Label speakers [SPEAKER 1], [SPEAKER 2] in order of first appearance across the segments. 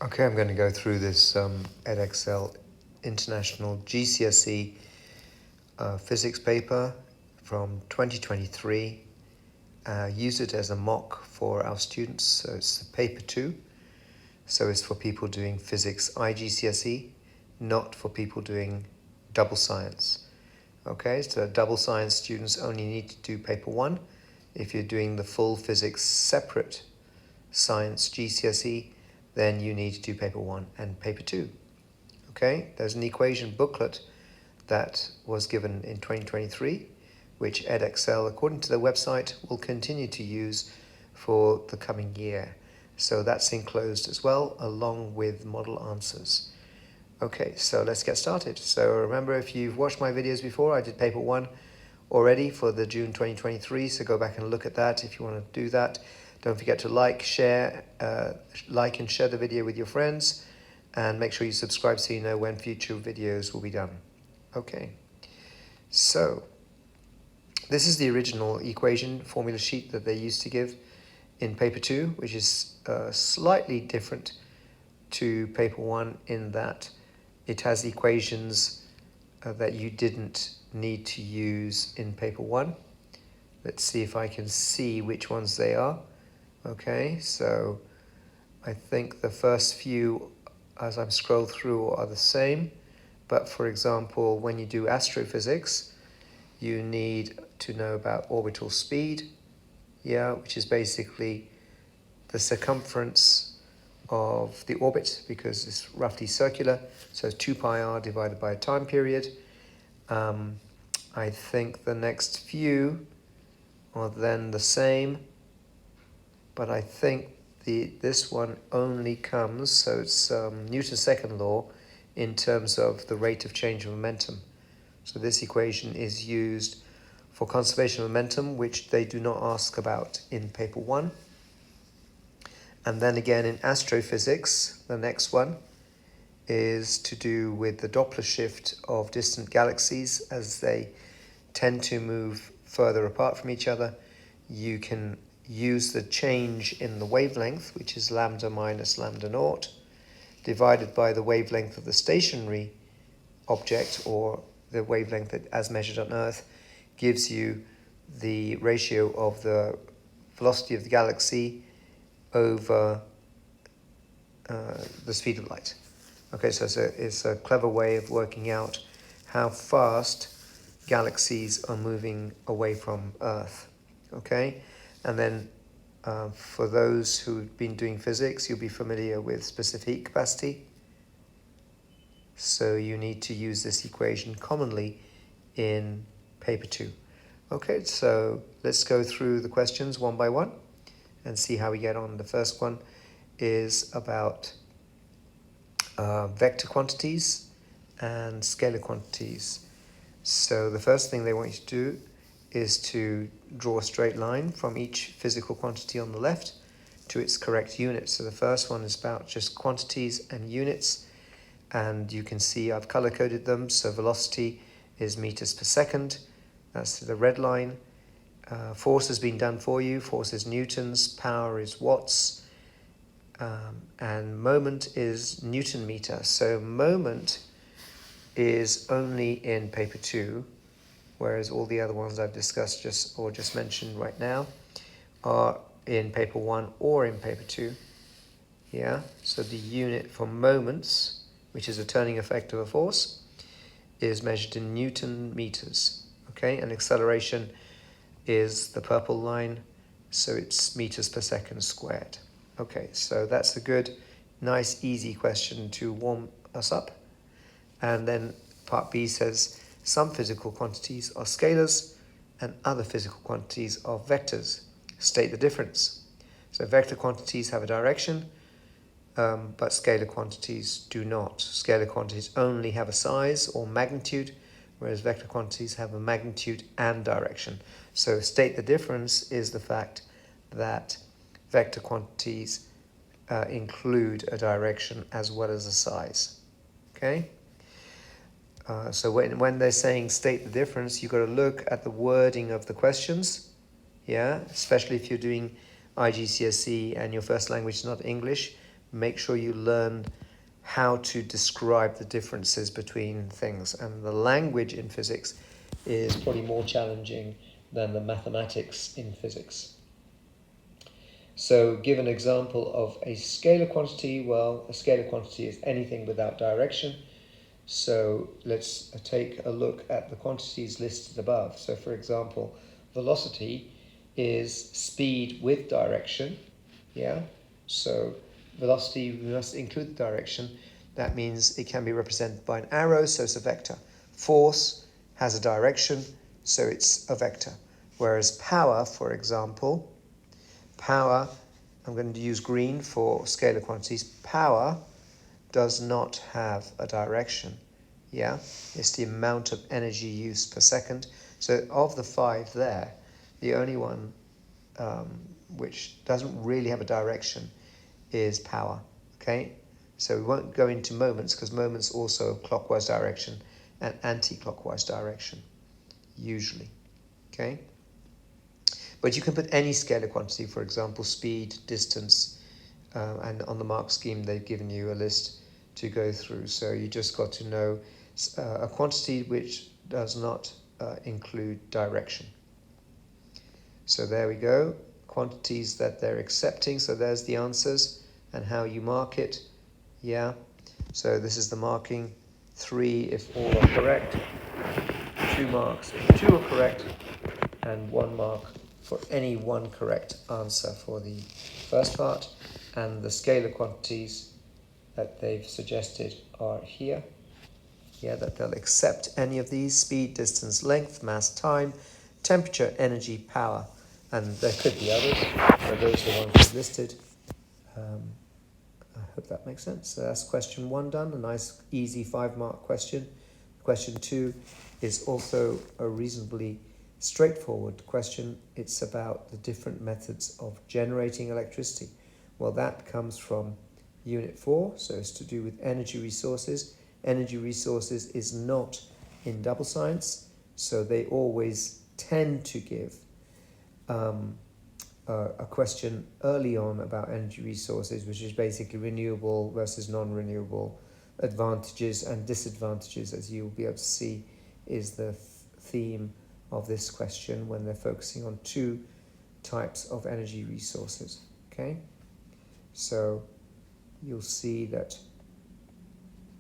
[SPEAKER 1] Okay, I'm going to go through this Edexcel International GCSE physics paper from 2023. Use it as a mock for our students. So it's paper 2. So it's for people doing Physics IGCSE, not for people doing double science. Okay, so double science students only need to do paper 1. If you're doing the full physics separate science GCSE, then you need to do paper 1 and paper 2. Okay, there's an equation booklet that was given in 2023, which Edexcel, according to their website, will continue to use for the coming year. So that's enclosed as well, along with model answers. Okay, so let's get started. So remember, if you've watched my videos before, I did paper 1 already for the June 2023, so go back and look at that if you want to do that. Don't forget to like and share the video with your friends, and make sure you subscribe so you know when future videos will be done. Okay, so this is the original equation formula sheet that they used to give in paper 2, which is slightly different to paper 1 in that it has equations that you didn't need to use in paper 1. Let's see if I can see which ones they are. Okay, so I think the first few, as I'm scroll through, are the same. But for example, when you do astrophysics, you need to know about orbital speed, which is basically the circumference of the orbit, because it's roughly circular. So 2 pi r divided by a time period. I think the next few are then the same, but I think this one only comes, so it's Newton's second law in terms of the rate of change of momentum. So this equation is used for conservation of momentum, which they do not ask about in paper 1. And then again in astrophysics, the next one is to do with the Doppler shift of distant galaxies as they tend to move further apart from each other. You can use the change in the wavelength, which is lambda minus lambda naught, divided by the wavelength of the stationary object, or the wavelength that, as measured on Earth, gives you the ratio of the velocity of the galaxy over the speed of light. Okay, so it's a clever way of working out how fast galaxies are moving away from Earth. Okay, and then for those who've been doing physics, you'll be familiar with specific heat capacity. So you need to use this equation commonly in paper 2. Okay, so let's go through the questions one by one and see how we get on. The first one is about vector quantities and scalar quantities. So the first thing they want you to do is to draw a straight line from each physical quantity on the left to its correct unit. So the first one is about just quantities and units, and you can see I've color-coded them. So velocity is meters per second, that's the red line. Force has been done for you, force is newtons, power is watts, and moment is Newton meter. So moment is only in paper 2, whereas all the other ones I've discussed just mentioned right now are in paper 1 or in paper 2. So the unit for moments, which is a turning effect of a force, is measured in Newton meters. Okay, and acceleration is the purple line, so it's meters per second squared. Okay, so that's a good, nice, easy question to warm us up. And then part B says, some physical quantities are scalars and other physical quantities are vectors. State the difference. So vector quantities have a direction, but scalar quantities do not. Scalar quantities only have a size or magnitude, whereas vector quantities have a magnitude and direction. So state the difference is the fact that vector quantities include a direction as well as a size. Okay? So when they're saying state the difference, you've got to look at the wording of the questions, especially if you're doing IGCSE and your first language is not English, make sure you learn how to describe the differences between things. And the language in physics is probably more challenging than the mathematics in physics. So give an example of a scalar quantity. Well, a scalar quantity is anything without direction. So let's take a look at the quantities listed above. So for example, velocity is speed with direction. Yeah, so velocity, we must include the direction. That means it can be represented by an arrow, so it's a vector. Force has a direction, so it's a vector. Whereas power, for example, power, I'm going to use green for scalar quantities. Power does not have a direction. Yeah, it's the amount of energy used per second. So of the 5 there, the only one which doesn't really have a direction is power. Okay, so we won't go into moments because moments also clockwise direction and anti-clockwise direction usually. Okay, but you can put any scalar quantity, for example, speed, distance, and on the mark scheme they've given you a list to go through. So you just got to know a quantity which does not include direction. So there we go, quantities that they're accepting. So there's the answers and how you mark it. Yeah, so this is the marking. 3 if all are correct, 2 marks if 2 are correct, and 1 mark for any one correct answer for the first part. And the scalar quantities that they've suggested are here. Yeah, that they'll accept any of these: speed, distance, length, mass, time, temperature, energy, power. And there could be others, but those are the ones we've listed. I hope that makes sense. So that's question 1 done, a nice easy 5-mark question. Question 2 is also a reasonably straightforward question. It's about the different methods of generating electricity. Well, that comes from Unit 4, so it's to do with energy resources. Energy resources is not in double science, so they always tend to give a question early on about energy resources, which is basically renewable versus non-renewable, advantages and disadvantages, as you'll be able to see, is the theme of this question when they're focusing on 2 types of energy resources. Okay, so you'll see that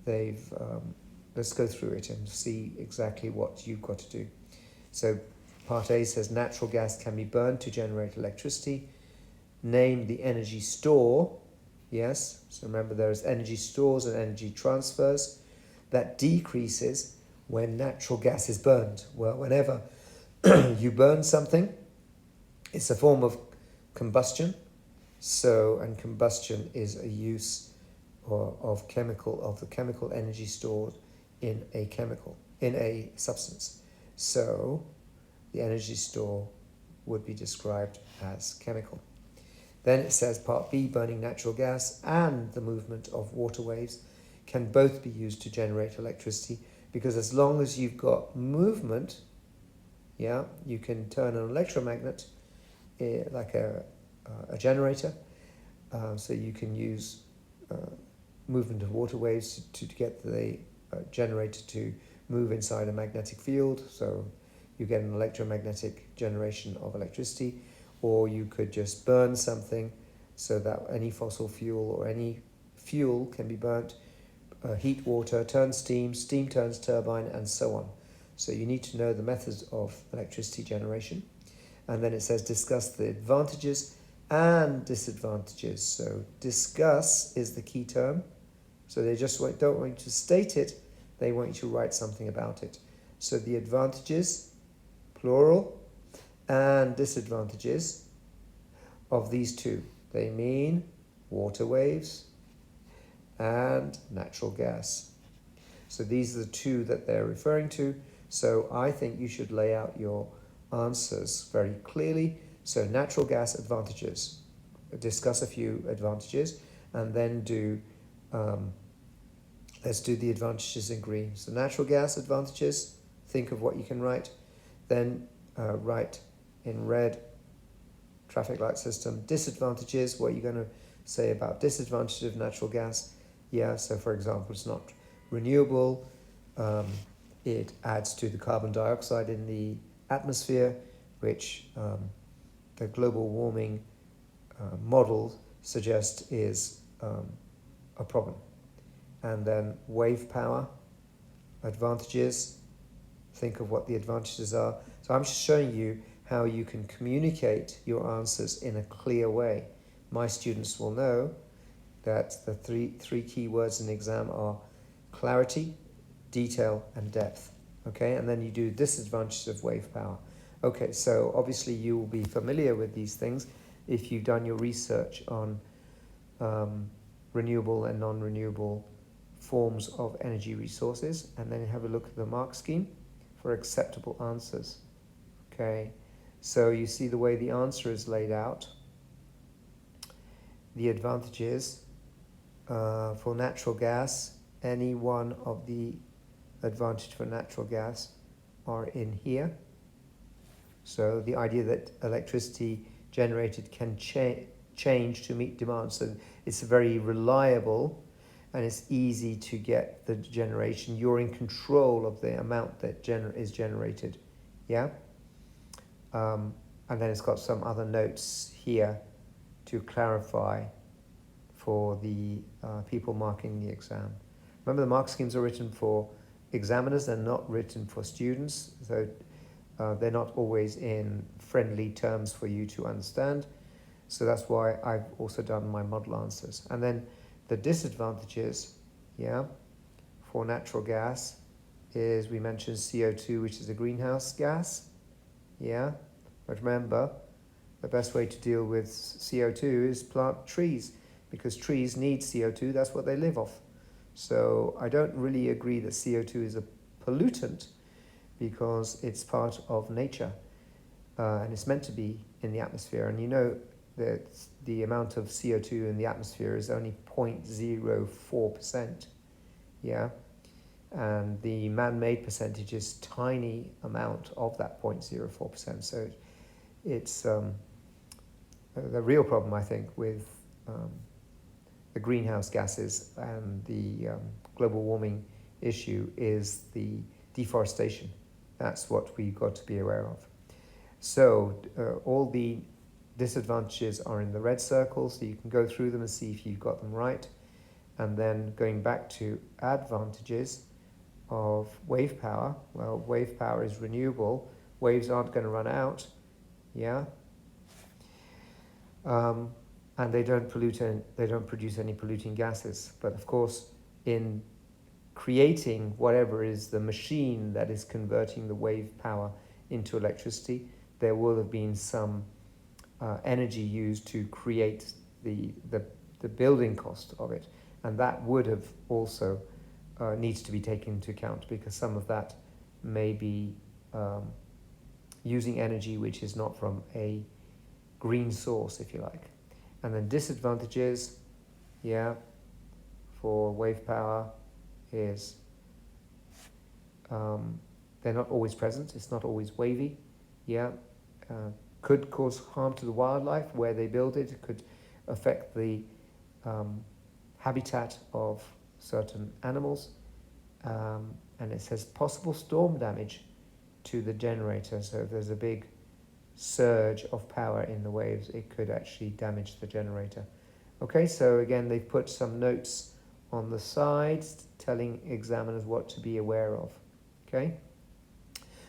[SPEAKER 1] they've let's go through it and see exactly what you've got to do. So part A says natural gas can be burned to generate electricity. Name the energy store. Yes, so remember there's energy stores and energy transfers. That decreases when natural gas is burned. Well, whenever you burn something, it's a form of combustion. So, and combustion is a use of the chemical energy stored in a substance. So the energy store would be described as chemical. Then it says part B, burning natural gas and the movement of water waves can both be used to generate electricity, because as long as you've got movement, yeah, you can turn an electromagnet like a generator. So you can use movement of water waves to get the generator to move inside a magnetic field. So you get an electromagnetic generation of electricity. Or you could just burn something so that any fossil fuel or any fuel can be burnt. Heat water, turn steam, steam turns turbine, and so on. So you need to know the methods of electricity generation. And then it says discuss the advantages and disadvantages. So discuss is the key term. So they just don't want you to state it, they want you to write something about it. So the advantages, plural, and disadvantages of these 2. They mean water waves and natural gas. So these are the 2 that they're referring to. So I think you should lay out your answers very clearly. So natural gas advantages, discuss a few advantages, and then let's do the advantages in green. So natural gas advantages, think of what you can write. Then write in red, traffic light system. Disadvantages, what you're going to say about disadvantages of natural gas. Yeah, so for example, it's not renewable. It adds to the carbon dioxide in the atmosphere, which the global warming model suggests is a problem. And then wave power, advantages. Think of what the advantages are. So I'm just showing you how you can communicate your answers in a clear way. My students will know that the three key words in the exam are clarity, detail, and depth. Okay, and then you do disadvantages of wave power. Okay, so obviously you will be familiar with these things if you've done your research on renewable and non-renewable forms of energy resources, and then have a look at the mark scheme for acceptable answers. Okay, so you see the way the answer is laid out. The advantages for natural gas, any one of the advantage for natural gas are in here. So the idea that electricity generated can change to meet demand. So it's very reliable and it's easy to get the generation. You're in control of the amount that is generated. Yeah? And then it's got some other notes here to clarify for the people marking the exam. Remember, the mark schemes are written for examiners, they're not written for students, so they're not always in friendly terms for you to understand. So that's why I've also done my model answers. And then the disadvantages, yeah, for natural gas is, we mentioned CO2, which is a greenhouse gas, yeah. But remember, the best way to deal with CO2 is plant trees, because trees need CO2, that's what they live off. So I don't really agree that CO2 is a pollutant, because it's part of nature and it's meant to be in the atmosphere. And you know that the amount of CO2 in the atmosphere is only 0.04%, yeah? And the man-made percentage is tiny amount of that 0.04%. So it's the real problem, I think, with the greenhouse gases and the global warming issue is the deforestation. That's what we've got to be aware of. So all the disadvantages are in the red circle, so you can go through them and see if you've got them right. And then going back to advantages of wave power, well, wave power is renewable. Waves aren't going to run out, yeah? And they don't pollute, they don't produce any polluting gases. But of course, in creating whatever is the machine that is converting the wave power into electricity, there will have been some energy used to create the building cost of it, and that would have also needs to be taken into account, because some of that may be using energy which is not from a green source, if you like. And then disadvantages, yeah, for wave power is they're not always present, it's not always wavy, yeah, could cause harm to the wildlife where they build it, could affect the habitat of certain animals, and it says possible storm damage to the generator. So if there's a big surge of power in the waves, it could actually damage the generator. Okay, so again, they've put some notes on the sides telling examiners what to be aware of. Okay,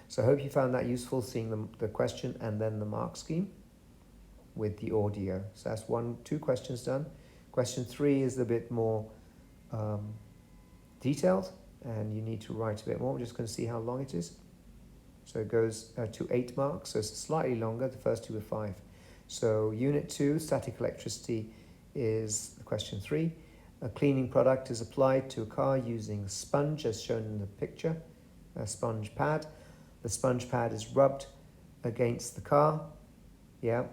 [SPEAKER 1] so I hope you found that useful, seeing the question and then the mark scheme with the audio. So that's 2 questions done. Question 3 is a bit more detailed, and you need to write a bit more. We're just going to see how long it is. So it goes to 8 marks, so it's slightly longer. The first 2 are 5. So Unit 2, static electricity, is question 3. A cleaning product is applied to a car using a sponge, as shown in the picture, a sponge pad. The sponge pad is rubbed against the car, yeah,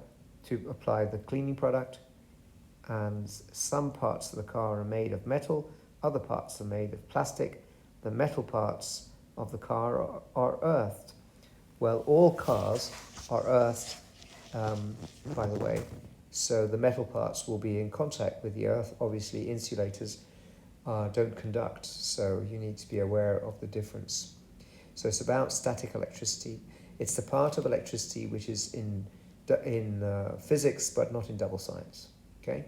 [SPEAKER 1] to apply the cleaning product. And some parts of the car are made of metal, other parts are made of plastic. The metal parts of the car are earthed. Well, all cars are earthed, by the way. So the metal parts will be in contact with the earth. Obviously, insulators don't conduct, so you need to be aware of the difference. So it's about static electricity. It's the part of electricity which is in physics but not in double science. Okay.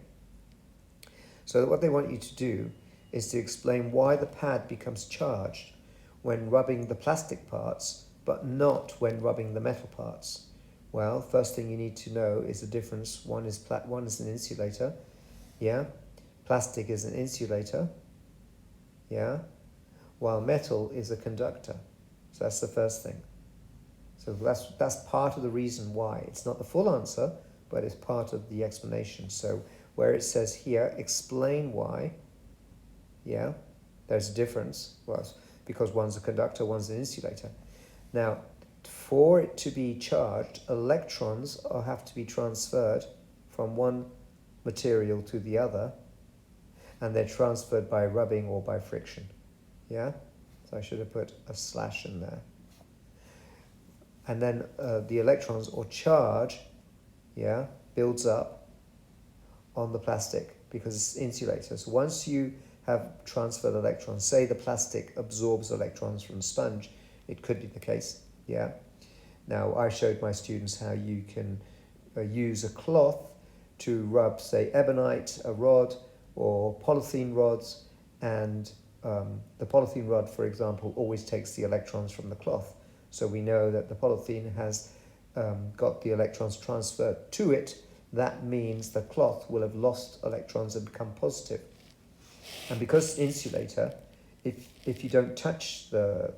[SPEAKER 1] So what they want you to do is to explain why the pad becomes charged when rubbing the plastic parts, but not when rubbing the metal parts. Well, first thing you need to know is the difference. One is an insulator, yeah. Plastic is an insulator, yeah. While metal is a conductor. So that's the first thing. So that's part of the reason why. It's not the full answer, but it's part of the explanation. So where it says here, explain why, yeah, there's a difference. Well, because one's a conductor, one's an insulator. Now, for it to be charged, electrons have to be transferred from one material to the other, and they're transferred by rubbing or by friction. Yeah? So I should have put a slash in there. And then the electrons or charge, yeah, builds up on the plastic because it's insulator. So once you have transferred electrons, say the plastic absorbs electrons from the sponge, it could be the case, yeah. Now, I showed my students how you can use a cloth to rub, say, ebonite, a rod, or polythene rods, and the polythene rod, for example, always takes the electrons from the cloth. So we know that the polythene has got the electrons transferred to it. That means the cloth will have lost electrons and become positive. And because it's insulator, if you don't touch the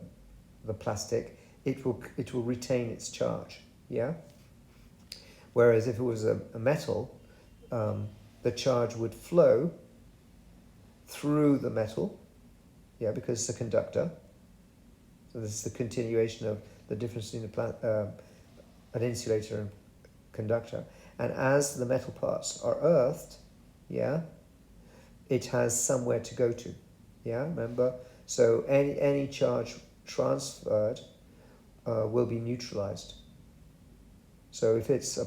[SPEAKER 1] plastic, it will retain its charge, yeah? Whereas if it was a metal, the charge would flow through the metal, yeah, because it's a conductor. So this is the continuation of the difference between an insulator and conductor. And as the metal parts are earthed, yeah, it has somewhere to go to, yeah, remember? So any charge transferred will be neutralized. So if it's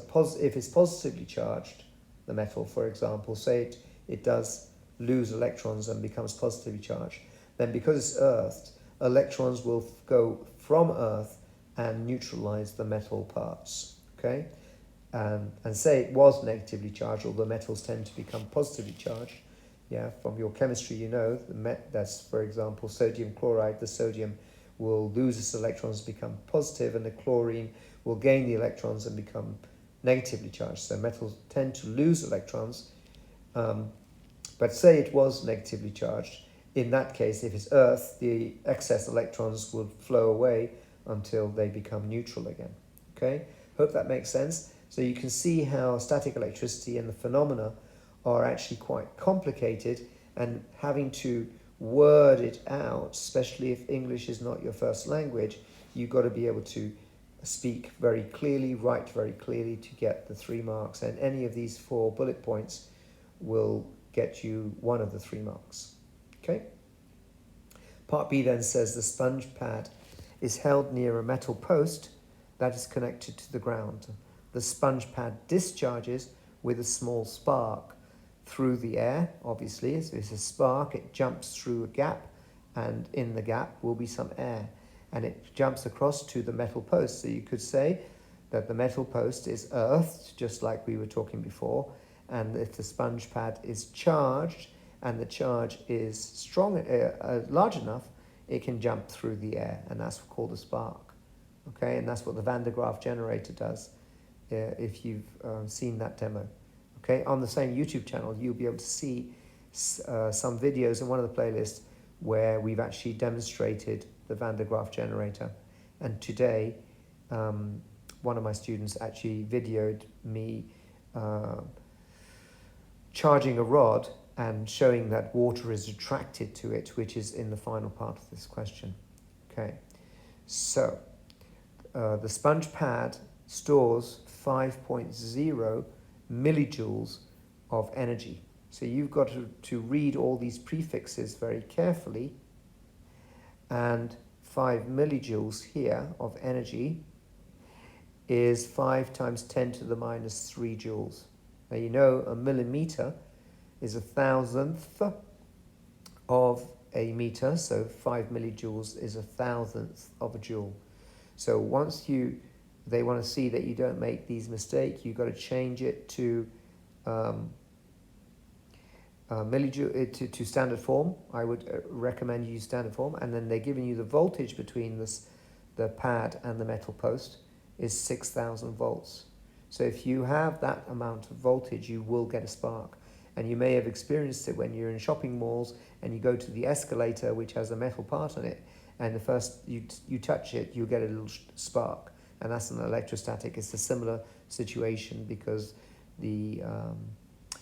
[SPEAKER 1] positively charged, the metal, for example, say it does lose electrons and becomes positively charged, then because it's earthed, electrons will go from earth and neutralize the metal parts, okay? And say it was negatively charged, although metals tend to become positively charged, yeah, from your chemistry you know, that's, for example, sodium chloride. The sodium will lose its electrons, become positive, and the chlorine will gain the electrons and become negatively charged. So metals tend to lose electrons, but say it was negatively charged. In that case, if it's earth, the excess electrons will flow away until they become neutral again. Okay, hope that makes sense. So you can see how static electricity and the phenomena are actually quite complicated, and having to word it out, especially if English is not your first language, you've got to be able to speak very clearly, write very clearly to get the 3 marks, and any of these 4 bullet points will get you 1 of the 3 marks. Okay. Part B then says the sponge pad is held near a metal post that is connected to the ground. The sponge pad discharges with a small spark through the air, obviously. So it's a spark, it jumps through a gap, and in the gap will be some air, and it jumps across to the metal post. So you could say that the metal post is earthed, just like we were talking before, and if the sponge pad is charged, and the charge is strong, large enough, it can jump through the air, and that's called a spark. Okay, and that's what the Van de Graaff generator does, if you've seen that demo. Okay, on the same YouTube channel, you'll be able to see some videos in one of the playlists where we've actually demonstrated the Van de Graaff generator. And today, one of my students actually videoed me charging a rod and showing that water is attracted to it, which is in the final part of this question. Okay, so the sponge pad stores 5.0 millijoules of energy. So you've got to read all these prefixes very carefully, and 5 millijoules here of energy is 5 times 10 to the minus 3 joules. Now you know a millimeter is 1,000th of a meter, so 5 millijoules is 1,000th of a joule. So once they want to see that you don't make these mistakes, you've got to change it to millijoule to standard form. I would recommend you use standard form, and then they're giving you the voltage between the pad and the metal post is 6,000 volts. So if you have that amount of voltage, you will get a spark. And you may have experienced it when you're in shopping malls and you go to the escalator, which has a metal part on it, and the first you touch it, you get a little spark. And that's an electrostatic. It's a similar situation because the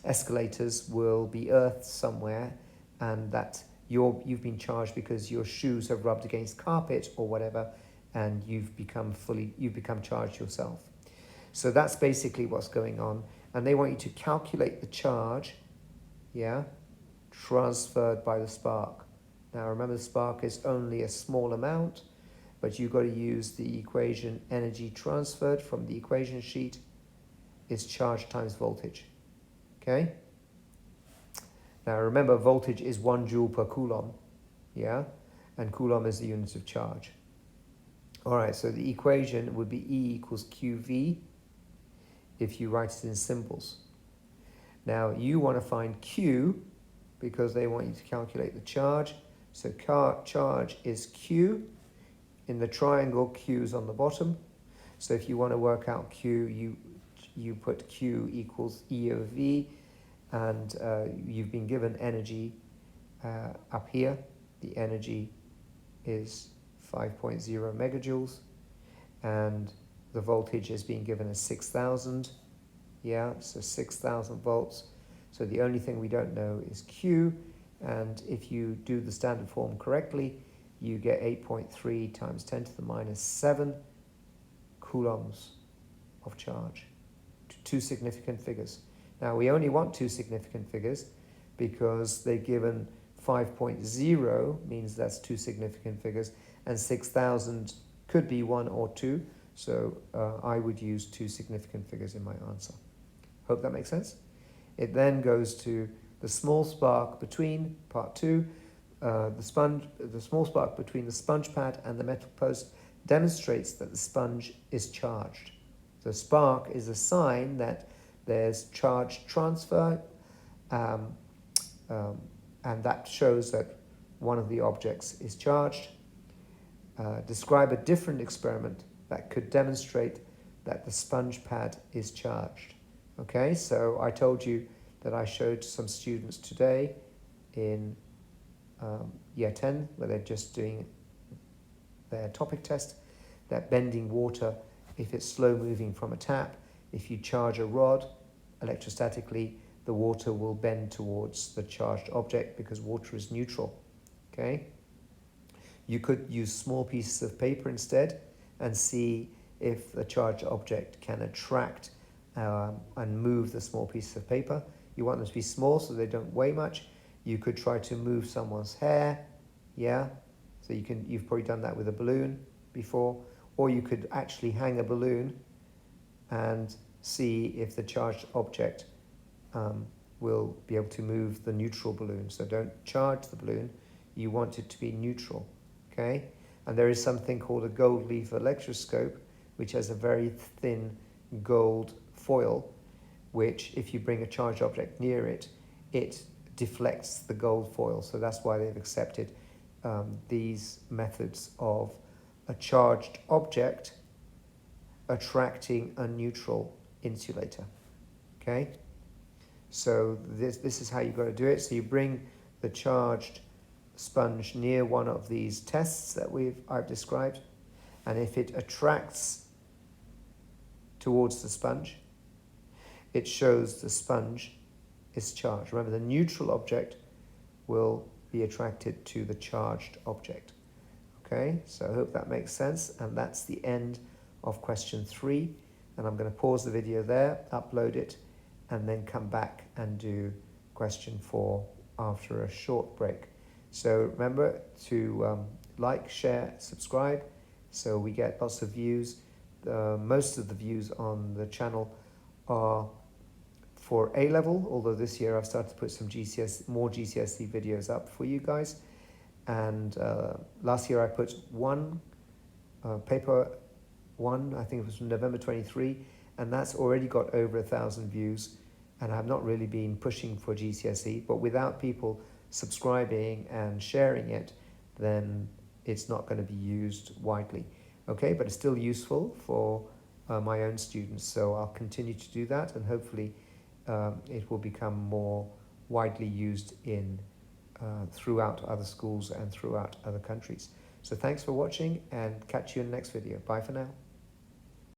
[SPEAKER 1] escalators will be earthed somewhere, and that you've been charged because your shoes have rubbed against carpet or whatever, and you've become charged yourself. So that's basically what's going on. And they want you to calculate the charge, transferred by the spark. Now remember, the spark is only a small amount, but you've got to use the equation energy transferred from the equation sheet is charge times voltage. Okay? Now remember, voltage is 1 joule per coulomb, and coulomb is the unit of charge. All right, so the equation would be E equals QV if you write it in symbols. Now you want to find Q because they want you to calculate the charge. So charge is Q. In the triangle, Q is on the bottom. So if you want to work out Q, you put Q equals E over V, and you've been given energy up here. The energy is 5.0 megajoules, and the voltage is being given as 6,000, so 6,000 volts. So the only thing we don't know is Q, and if you do the standard form correctly, you get 8.3 times 10 to the minus 7 coulombs of charge. Two significant figures. Now we only want two significant figures because they're given 5.0 means that's two significant figures, and 6,000 could be 1 or 2. So I would use two significant figures in my answer. Hope that makes sense. It then goes to the small spark between, part 2, the small spark between the sponge pad and the metal post demonstrates that the sponge is charged. The spark is a sign that there's charge transfer, and that shows that one of the objects is charged. Describe a different experiment that could demonstrate that the sponge pad is charged. Okay, so I told you that I showed some students today in year 10, where they're just doing their topic test, that bending water, if it's slow moving from a tap, if you charge a rod electrostatically, the water will bend towards the charged object because water is neutral. Okay, you could use small pieces of paper instead and see if the charged object can attract and move the small pieces of paper. You want them to be small so they don't weigh much. You could try to move someone's hair, so you've probably done that with a balloon before, or you could actually hang a balloon and see if the charged object will be able to move the neutral balloon. So don't charge the balloon, you want it to be neutral, okay? And there is something called a gold leaf electroscope, which has a very thin gold foil, which if you bring a charged object near it, it deflects the gold foil. So that's why they've accepted these methods of a charged object attracting a neutral insulator. Okay, so this is how you've got to do it. So you bring the charged sponge near one of these tests that I've described, and if it attracts towards the sponge, it shows the sponge is charged. Remember, the neutral object will be attracted to the charged object. Okay, so I hope that makes sense, and that's the end of question 3. And I'm going to pause the video there, upload it, and then come back and do question 4 after a short break. So remember to like, share, subscribe, so we get lots of views. Most of the views on the channel are for A-level, although this year I've started to put some more GCSE videos up for you guys. And last year I put paper 1, I think it was from November 23, and that's already got over 1,000 views. And I've not really been pushing for GCSE, but without people subscribing and sharing it, then it's not going to be used widely. Okay, but it's still useful for my own students, so I'll continue to do that, and hopefully it will become more widely used in throughout other schools and throughout other countries. So thanks for watching, and catch you in the next video. Bye for now.